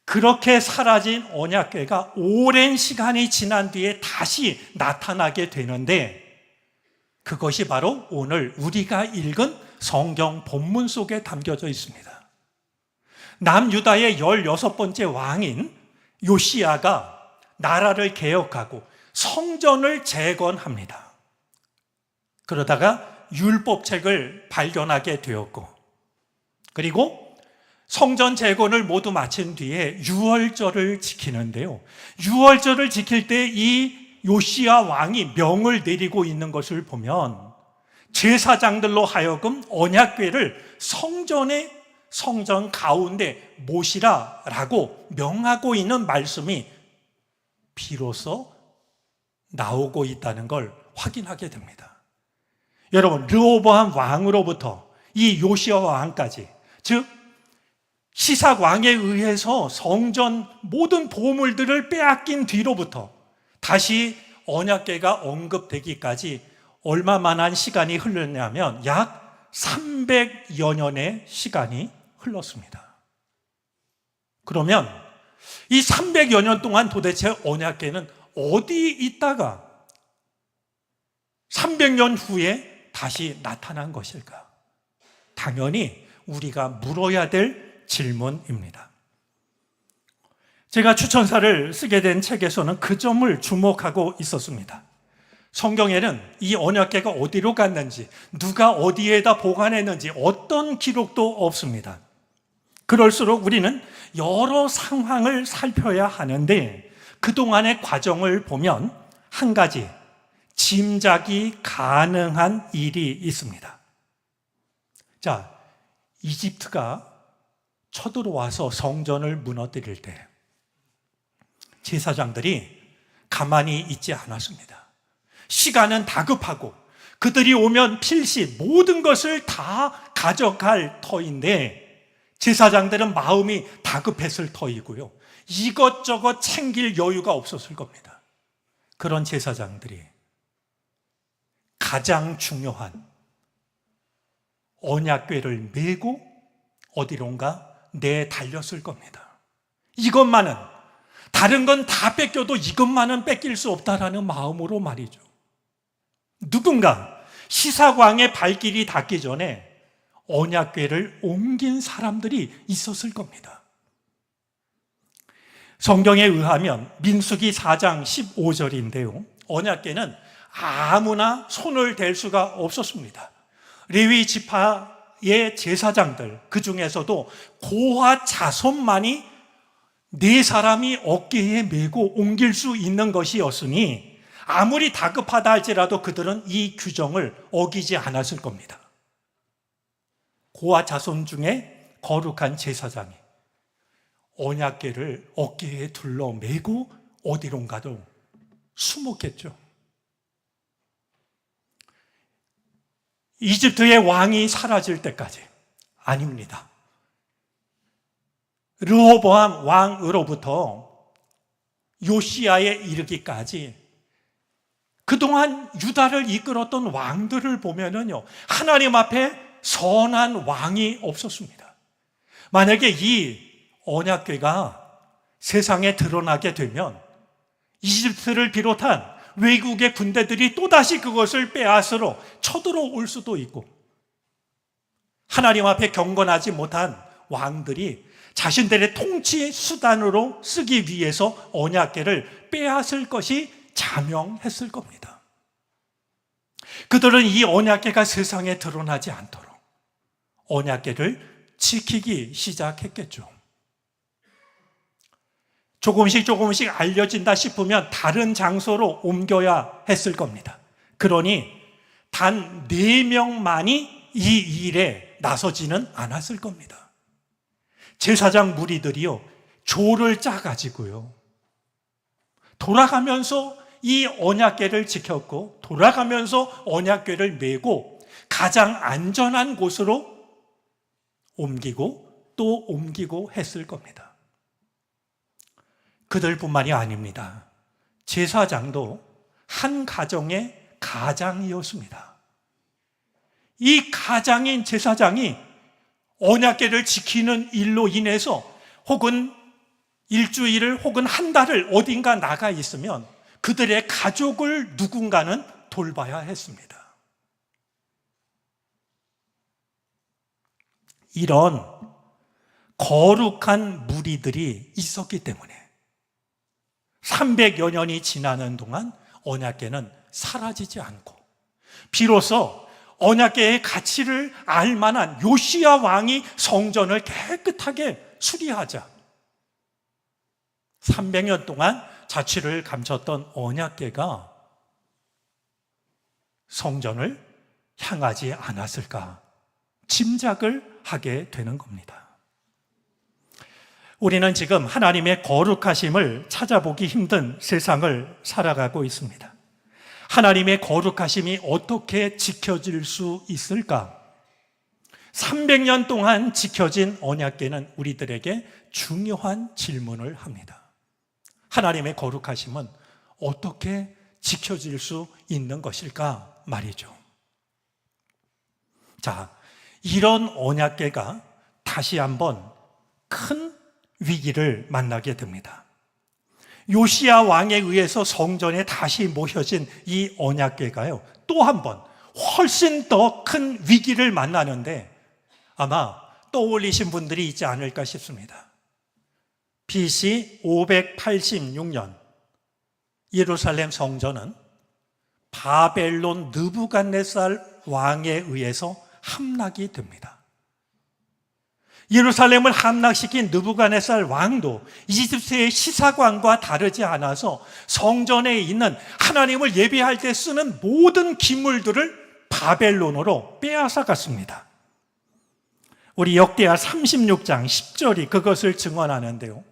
E: 그렇게 사라진 언약궤가 오랜 시간이 지난 뒤에 다시 나타나게 되는데, 그것이 바로 오늘 우리가 읽은 성경 본문 속에 담겨져 있습니다. 남유다의 16번째 왕인 요시야가 나라를 개혁하고 성전을 재건합니다. 그러다가 율법책을 발견하게 되었고, 그리고 성전 재건을 모두 마친 뒤에 유월절을 지키는데요. 유월절을 지킬 때 이 요시야 왕이 명을 내리고 있는 것을 보면 제사장들로 하여금 언약궤를 성전 가운데 모시라라고 명하고 있는 말씀이 비로소 나오고 있다는 걸 확인하게 됩니다. 여러분, 르호보암 왕으로부터 이 요시야 왕까지, 즉 시삭 왕에 의해서 성전 모든 보물들을 빼앗긴 뒤로부터 다시 언약궤가 언급되기까지 얼마만한 시간이 흘렀냐면 약 300여 년의 시간이 흘렀습니다. 그러면 이 300여 년 동안 도대체 언약궤는 어디 있다가 300년 후에 다시 나타난 것일까? 당연히 우리가 물어야 될 질문입니다. 제가 추천사를 쓰게 된 책에서는 그 점을 주목하고 있었습니다. 성경에는 이 언약궤가 어디로 갔는지, 누가 어디에다 보관했는지 어떤 기록도 없습니다. 그럴수록 우리는 여러 상황을 살펴야 하는데, 그동안의 과정을 보면 한 가지 짐작이 가능한 일이 있습니다. 자, 이집트가 쳐들어와서 성전을 무너뜨릴 때 제사장들이 가만히 있지 않았습니다. 시간은 다급하고 그들이 오면 필시 모든 것을 다 가져갈 터인데, 제사장들은 마음이 다급했을 터이고요. 이것저것 챙길 여유가 없었을 겁니다. 그런 제사장들이 가장 중요한 언약궤를 메고 어디론가 내달렸을 겁니다. 이것만은, 다른 건 다 뺏겨도 이것만은 뺏길 수 없다라는 마음으로 말이죠. 누군가 시삭왕의 발길이 닿기 전에 언약궤를 옮긴 사람들이 있었을 겁니다. 성경에 의하면 민수기 4장 15절인데요. 언약궤는 아무나 손을 댈 수가 없었습니다. 레위 지파의 제사장들, 그 중에서도 고핫 자손만이 4사람이 어깨에 메고 옮길 수 있는 것이었으니 아무리 다급하다 할지라도 그들은 이 규정을 어기지 않았을 겁니다. 고핫 자손 중에 거룩한 제사장이 언약궤를 어깨에 둘러 메고 어디론가도 숨었겠죠. 이집트의 왕이 사라질 때까지 아닙니다. 르호보암 왕으로부터 요시야에 이르기까지 그동안 유다를 이끌었던 왕들을 보면은요, 하나님 앞에 선한 왕이 없었습니다. 만약에 이 언약궤가 세상에 드러나게 되면 이집트를 비롯한 외국의 군대들이 또다시 그것을 빼앗으러 쳐들어올 수도 있고, 하나님 앞에 경건하지 못한 왕들이 자신들의 통치 수단으로 쓰기 위해서 언약궤를 빼앗을 것이 자명했을 겁니다. 그들은 이 언약궤가 세상에 드러나지 않도록 언약궤를 지키기 시작했겠죠. 조금씩 알려진다 싶으면 다른 장소로 옮겨야 했을 겁니다. 그러니 단 4명만이 이 일에 나서지는 않았을 겁니다. 제사장 무리들이요, 조를 짜가지고요, 돌아가면서 이 언약궤를 지켰고, 돌아가면서 언약궤를 메고 가장 안전한 곳으로 옮기고 또 옮기고 했을 겁니다. 그들뿐만이 아닙니다. 제사장도 한 가정의 가장이었습니다. 이 가장인 제사장이 언약궤를 지키는 일로 인해서 혹은 일주일을 혹은 한 달을 어딘가 나가 있으면 그들의 가족을 누군가는 돌봐야 했습니다. 이런 거룩한 무리들이 있었기 때문에 300여 년이 지나는 동안 언약궤는 사라지지 않고 비로소 언약궤의 가치를 알 만한 요시야 왕이 성전을 깨끗하게 수리하자 300년 동안 자취를 감췄던 언약궤가 성전을 향하지 않았을까 짐작을 하게 되는 겁니다. 우리는 지금 하나님의 거룩하심을 찾아보기 힘든 세상을 살아가고 있습니다. 하나님의 거룩하심이 어떻게 지켜질 수 있을까? 300년 동안 지켜진 언약궤는 우리들에게 중요한 질문을 합니다. 하나님의 거룩하심은 어떻게 지켜질 수 있는 것일까 말이죠. 자, 이런 언약궤가 다시 한번 큰 위기를 만나게 됩니다. 요시야 왕에 의해서 성전에 다시 모셔진 이 언약궤가요, 또 한 번 훨씬 더 큰 위기를 만나는데 아마 떠올리신 분들이 있지 않을까 싶습니다. BC 586년 예루살렘 성전은 바벨론 느부갓네살 왕에 의해서 함락이 됩니다. 예루살렘을 함락시킨 느부갓네살 왕도 이집트의 시사관과 다르지 않아서 성전에 있는 하나님을 예배할 때 쓰는 모든 기물들을 바벨론으로 빼앗아 갔습니다. 우리 역대하 36장 10절이 그것을 증언하는데요.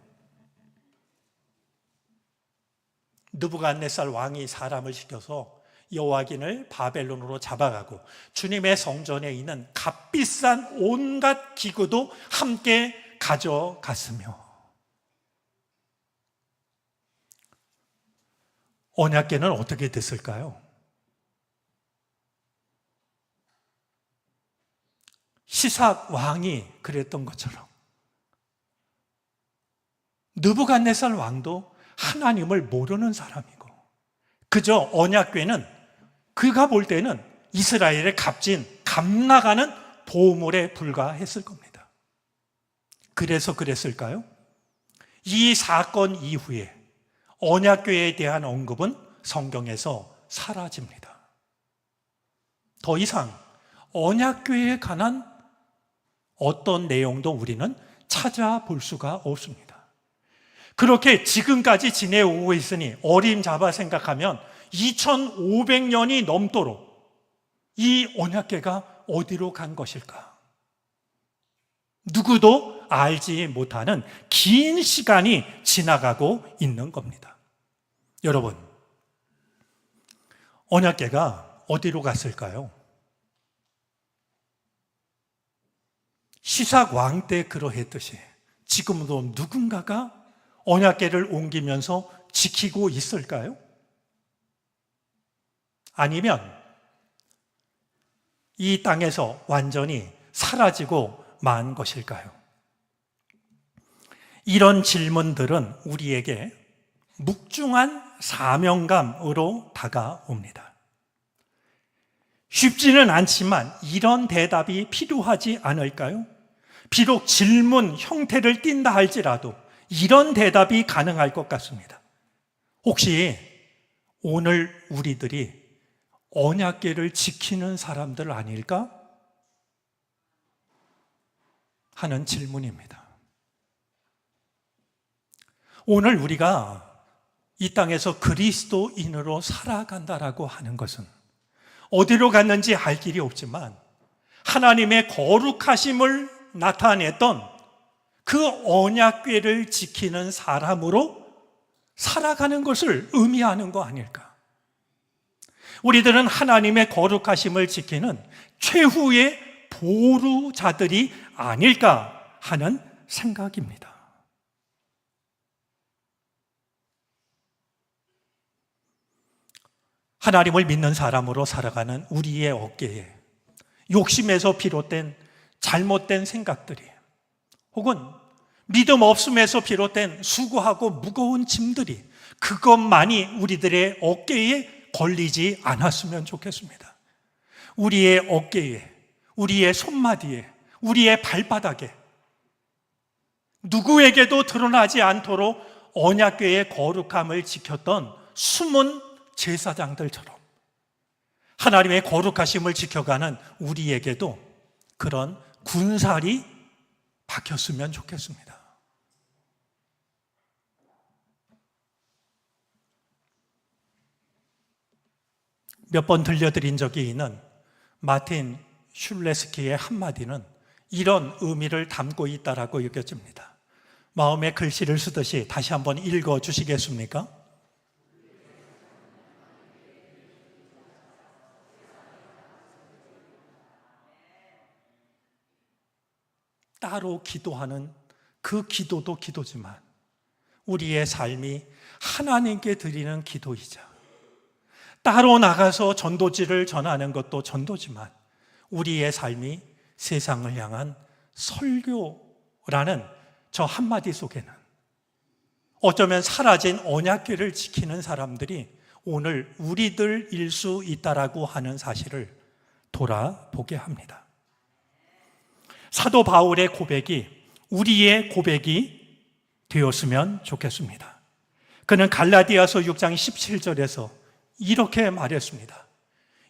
E: 느부갓네살 왕이 사람을 시켜서 여호와긴을 바벨론으로 잡아가고 주님의 성전에 있는 값비싼 온갖 기구도 함께 가져갔으며 언약궤는 어떻게 됐을까요? 시삭 왕이 그랬던 것처럼 느부갓네살 왕도 하나님을 모르는 사람이고 그저 언약궤는 그가 볼 때는 이스라엘의 값진 값나가는 보물에 불과했을 겁니다. 그래서 그랬을까요? 이 사건 이후에 언약궤에 대한 언급은 성경에서 사라집니다. 더 이상 언약궤에 관한 어떤 내용도 우리는 찾아볼 수가 없습니다. 그렇게 지금까지 지내오고 있으니 어림잡아 생각하면 2500년이 넘도록 이 언약궤가 어디로 간 것일까? 누구도 알지 못하는 긴 시간이 지나가고 있는 겁니다. 여러분, 언약궤가 어디로 갔을까요? 시삭 왕 때 그러했듯이 지금도 누군가가 언약궤를 옮기면서 지키고 있을까요? 아니면 이 땅에서 완전히 사라지고 만 것일까요? 이런 질문들은 우리에게 묵중한 사명감으로 다가옵니다. 쉽지는 않지만 이런 대답이 필요하지 않을까요? 비록 질문 형태를 띈다 할지라도 이런 대답이 가능할 것 같습니다. 혹시 오늘 우리들이 언약궤를 지키는 사람들 아닐까? 하는 질문입니다. 오늘 우리가 이 땅에서 그리스도인으로 살아간다라고 하는 것은 어디로 갔는지 알 길이 없지만 하나님의 거룩하심을 나타냈던 그 언약궤를 지키는 사람으로 살아가는 것을 의미하는 거 아닐까? 우리들은 하나님의 거룩하심을 지키는 최후의 보루자들이 아닐까 하는 생각입니다. 하나님을 믿는 사람으로 살아가는 우리의 어깨에 욕심에서 비롯된 잘못된 생각들이, 혹은 믿음 없음에서 비롯된 수고하고 무거운 짐들이, 그것만이 우리들의 어깨에 걸리지 않았으면 좋겠습니다. 우리의 어깨에, 우리의 손마디에, 우리의 발바닥에 누구에게도 드러나지 않도록 언약궤의 거룩함을 지켰던 숨은 제사장들처럼 하나님의 거룩하심을 지켜가는 우리에게도 그런 군살이 박혔으면 좋겠습니다. 몇 번 들려드린 적이 있는 마틴 슐레스키의 한마디는 이런 의미를 담고 있다라고 여겨집니다. 마음에 글씨를 쓰듯이 다시 한번 읽어 주시겠습니까? 따로 기도하는 그 기도도 기도지만 우리의 삶이 하나님께 드리는 기도이자, 따로 나가서 전도지를 전하는 것도 전도지만 우리의 삶이 세상을 향한 설교라는 저 한마디 속에는 어쩌면 사라진 언약궤를 지키는 사람들이 오늘 우리들일 수 있다라고 하는 사실을 돌아보게 합니다. 사도 바울의 고백이 우리의 고백이 되었으면 좋겠습니다. 그는 갈라디아서 6장 17절에서 이렇게 말했습니다.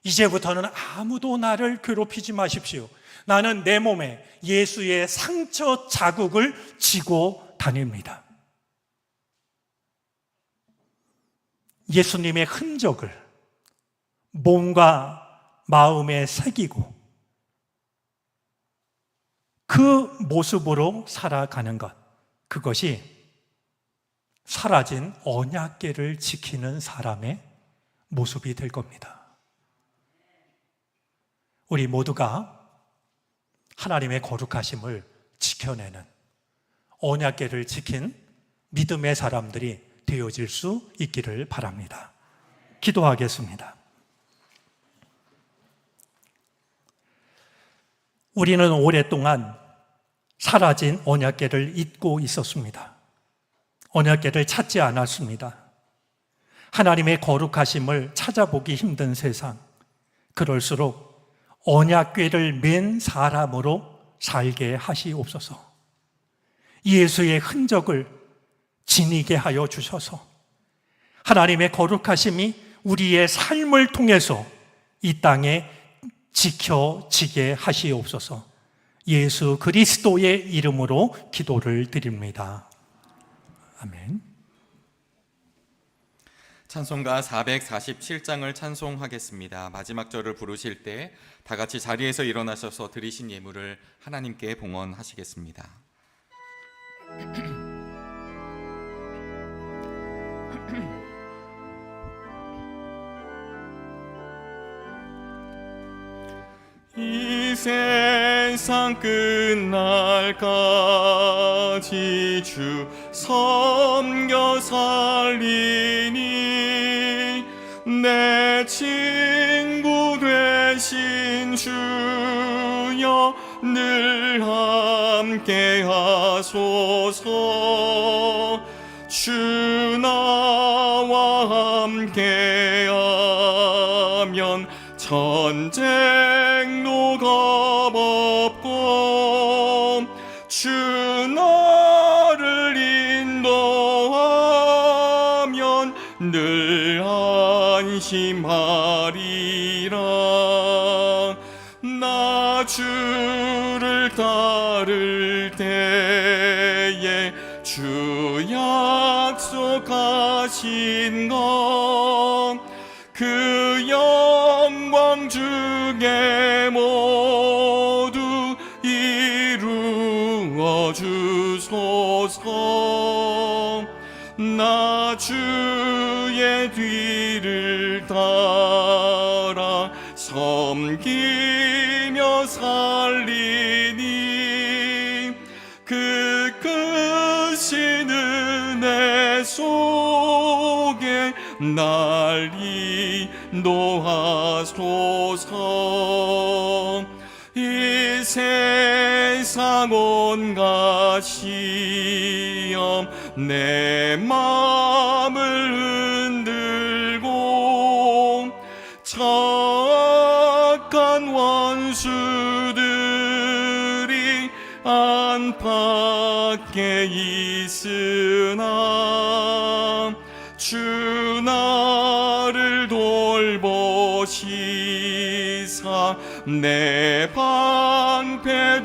E: 이제부터는 아무도 나를 괴롭히지 마십시오. 나는 내 몸에 예수의 상처 자국을 지고 다닙니다. 예수님의 흔적을 몸과 마음에 새기고 그 모습으로 살아가는 것, 그것이 사라진 언약궤를 지키는 사람의 모습이 될 겁니다. 우리 모두가 하나님의 거룩하심을 지켜내는 언약궤를 지킨 믿음의 사람들이 되어질 수 있기를 바랍니다. 기도하겠습니다. 우리는 오랫동안 사라진 언약궤를 잊고 있었습니다. 언약궤를 찾지 않았습니다. 하나님의 거룩하심을 찾아보기 힘든 세상, 그럴수록 언약궤를 맨 사람으로 살게 하시옵소서. 예수의 흔적을 지니게 하여 주셔서 하나님의 거룩하심이 우리의 삶을 통해서 이 땅에 지켜지게 하시옵소서. 예수 그리스도의 이름으로 기도를 드립니다. 아멘.
A: 찬송가 447장을 찬송하겠습니다. 마지막 절을 부르실 때 다 같이 자리에서 일어나셔서 드리신 예물을 하나님께 봉헌하시겠습니다. 이 세상 끝날까지 주 섬겨 살리니 내 친구 되신 주여 늘 함께 하소서. 주 나와 함께 하면 전쟁도 겁없고 주 나를 인도하면 늘 안심하리라. 나 주를 따를 때에 주 약속하신 것 그 영광 중에 모두 이루어 주소서. 나 주의 뒤를 따라 섬기며 살리니 그 크신 은혜 속에 날 인도하소서. 이 세상 온갖 시험 내 마음을 흔들고 착한 원수들이 안팎에 있으나 주 나를 돌보시사 내 방패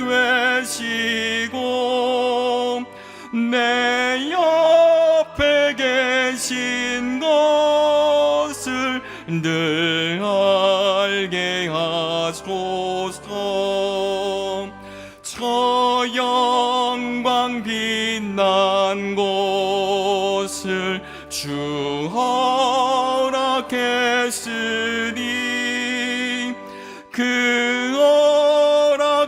A: 되시고 내 옆에 계신 것을 늘 알게 하소서. 저 영광 빛난 곳을 주 허락했으니 그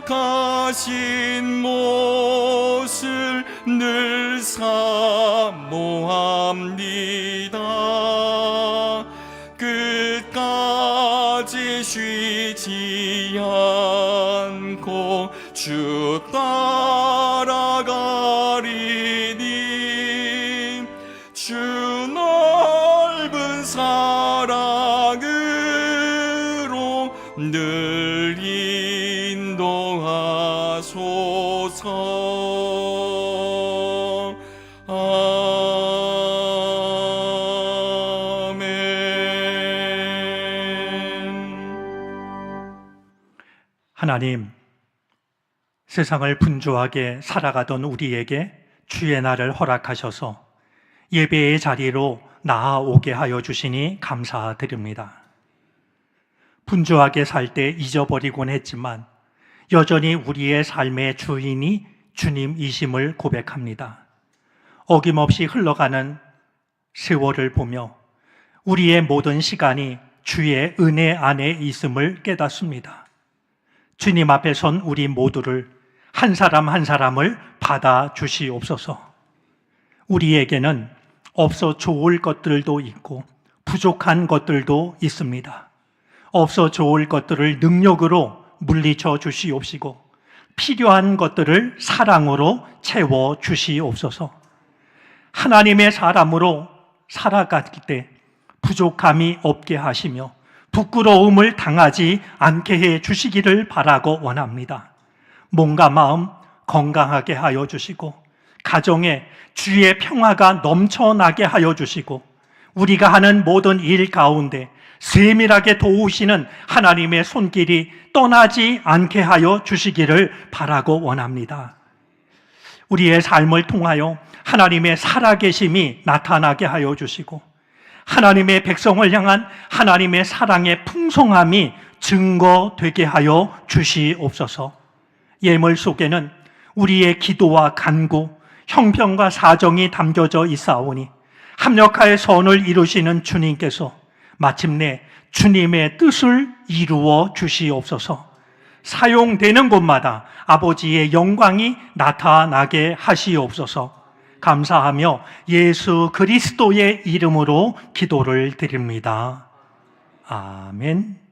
A: 허락하신 못을 늘 사모합니다. 끝까지 쉬지 않고 주 따라가리니 주 넓은 사랑으로 늘 인도하소서.
E: 하나님, 세상을 분주하게 살아가던 우리에게 주의 날을 허락하셔서 예배의 자리로 나아오게 하여 주시니 감사드립니다. 분주하게 살 때 잊어버리곤 했지만 여전히 우리의 삶의 주인이 주님이심을 고백합니다. 어김없이 흘러가는 세월을 보며 우리의 모든 시간이 주의 은혜 안에 있음을 깨닫습니다. 주님 앞에 선 우리 모두를 한 사람 한 사람을 받아 주시옵소서. 우리에게는 없어 좋을 것들도 있고 부족한 것들도 있습니다. 없어 좋을 것들을 능력으로 물리쳐 주시옵시고 필요한 것들을 사랑으로 채워 주시옵소서. 하나님의 사람으로 살아갈 때 부족함이 없게 하시며 부끄러움을 당하지 않게 해 주시기를 바라고 원합니다. 몸과 마음 건강하게 하여 주시고 가정에 주의 평화가 넘쳐나게 하여 주시고 우리가 하는 모든 일 가운데 세밀하게 도우시는 하나님의 손길이 떠나지 않게 하여 주시기를 바라고 원합니다. 우리의 삶을 통하여 하나님의 살아계심이 나타나게 하여 주시고 하나님의 백성을 향한 하나님의 사랑의 풍성함이 증거되게 하여 주시옵소서. 예물 속에는 우리의 기도와 간구, 형편과 사정이 담겨져 있사오니 합력하여 선을 이루시는 주님께서 마침내 주님의 뜻을 이루어 주시옵소서. 사용되는 곳마다 아버지의 영광이 나타나게 하시옵소서. 감사하며 예수 그리스도의 이름으로 기도를 드립니다. 아멘.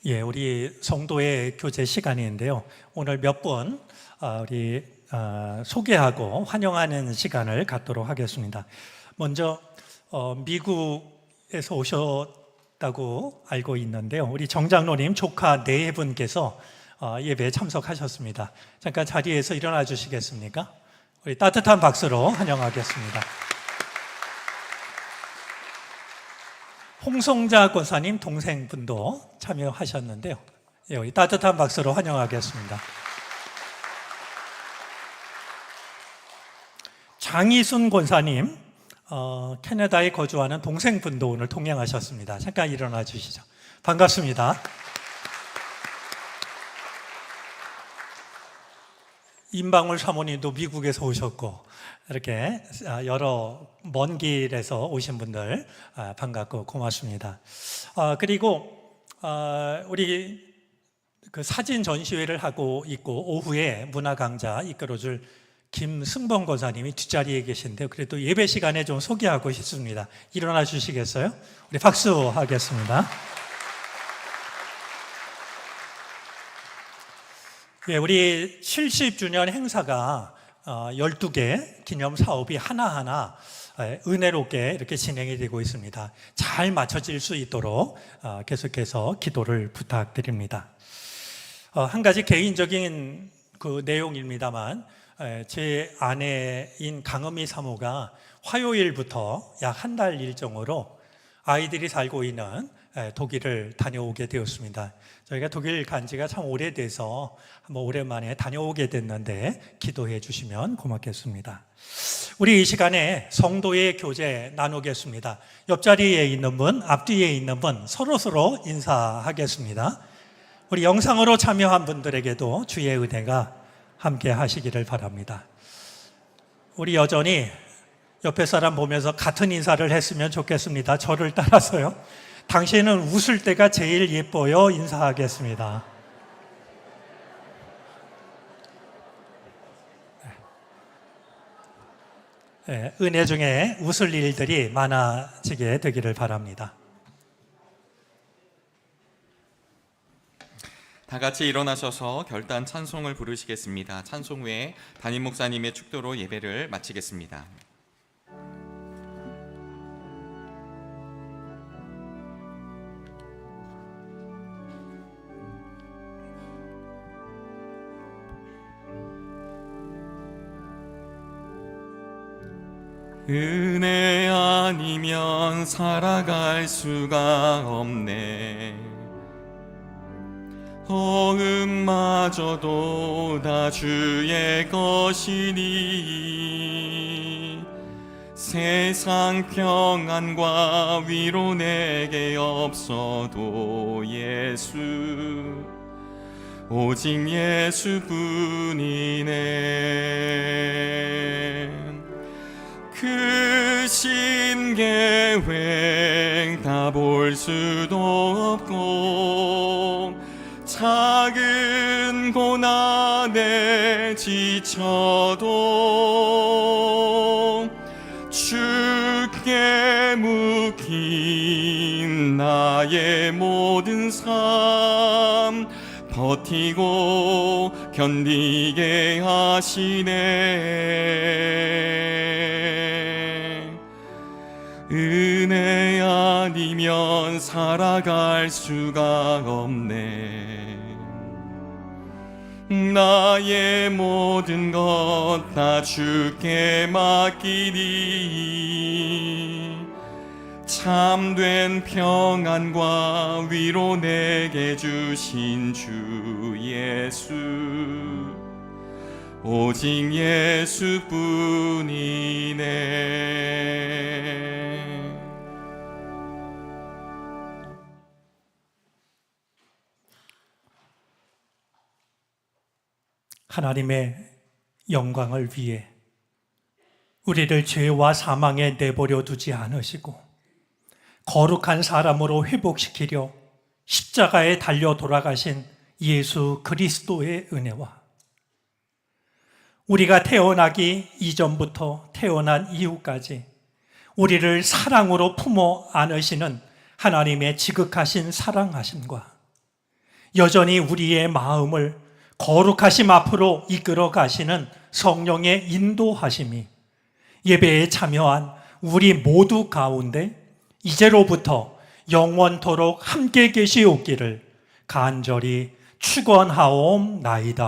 E: 예, 우리 성도의 교제 시간인데요. 오늘 몇 분 우리 소개하고 환영하는 시간을 갖도록 하겠습니다. 먼저 미국에서 오셨다고 알고 있는데요. 우리 정장로님 조카 네 분께서 예배에 참석하셨습니다. 잠깐 자리에서 일어나 주시겠습니까? 우리 따뜻한 박수로 환영하겠습니다. 홍성자 권사님 동생분도 참여하셨는데요. 예, 우리 따뜻한 박수로 환영하겠습니다. 장희순 권사님, 캐나다에 거주하는 동생분도 오늘 동행하셨습니다. 잠깐 일어나 주시죠. 반갑습니다. 임방울 사모님도 미국에서 오셨고, 이렇게 여러 먼 길에서 오신 분들 반갑고 고맙습니다. 그리고 우리 그 사진 전시회를 하고 있고 오후에 문화 강좌 이끌어줄 김승범 권사님이 뒷자리에 계신데요. 그래도 예배 시간에 좀 소개하고 싶습니다. 일어나 주시겠어요? 우리 박수 하겠습니다. 예, 우리 70주년 행사가 12개 기념 사업이 하나하나 은혜롭게 이렇게 진행이 되고 있습니다. 잘 맞춰질 수 있도록 계속해서 기도를 부탁드립니다. 한 가지 개인적인 그 내용입니다만, 제 아내인 강은미 사모가 화요일부터 약 한 달 일정으로 아이들이 살고 있는 독일을 다녀오게 되었습니다. 저희가 독일 간 지가 참 오래돼서 한번 오랜만에 다녀오게 됐는데 기도해 주시면 고맙겠습니다. 우리 이 시간에 성도의 교제 나누겠습니다. 옆자리에 있는 분, 앞뒤에 있는 분 서로 인사하겠습니다. 우리 영상으로 참여한 분들에게도 주의 은혜가 함께 하시기를 바랍니다. 우리 여전히 옆에 사람 보면서 같은 인사를 했으면 좋겠습니다. 저를 따라서요. 당신은 웃을 때가 제일 예뻐요. 인사하겠습니다. 네, 은혜 중에 웃을 일들이 많아지게 되기를 바랍니다.
A: 다 같이 일어나셔서 결단 찬송을 부르시겠습니다. 찬송 후에 담임 목사님의 축도로 예배를 마치겠습니다. 은혜 아니면 살아갈 수가 없네. 어음마저도 다 주의 것이니 세상 평안과 위로 내게 없어도 예수, 오직 예수뿐이네. 그 신계획 다 볼 수도 없고 작은 고난에 지쳐도 주께 묶인 나의 모든 삶 버티고 견디게 하시네. 은혜 아니면 살아갈 수가 없네. 나의 모든 것 다 주께 맡기니 참된 평안과 위로 내게 주신 주 예수, 오직 예수뿐이네.
E: 하나님의 영광을 위해 우리를 죄와 사망에 내버려 두지 않으시고 거룩한 사람으로 회복시키려 십자가에 달려 돌아가신 예수 그리스도의 은혜와 우리가 태어나기 이전부터 태어난 이후까지 우리를 사랑으로 품어 안으시는 하나님의 지극하신 사랑하심과 여전히 우리의 마음을 거룩하심 앞으로 이끌어 가시는 성령의 인도하심이 예배에 참여한 우리 모두 가운데 이제로부터 영원토록 함께 계시옵기를 간절히 축원하옵나이다.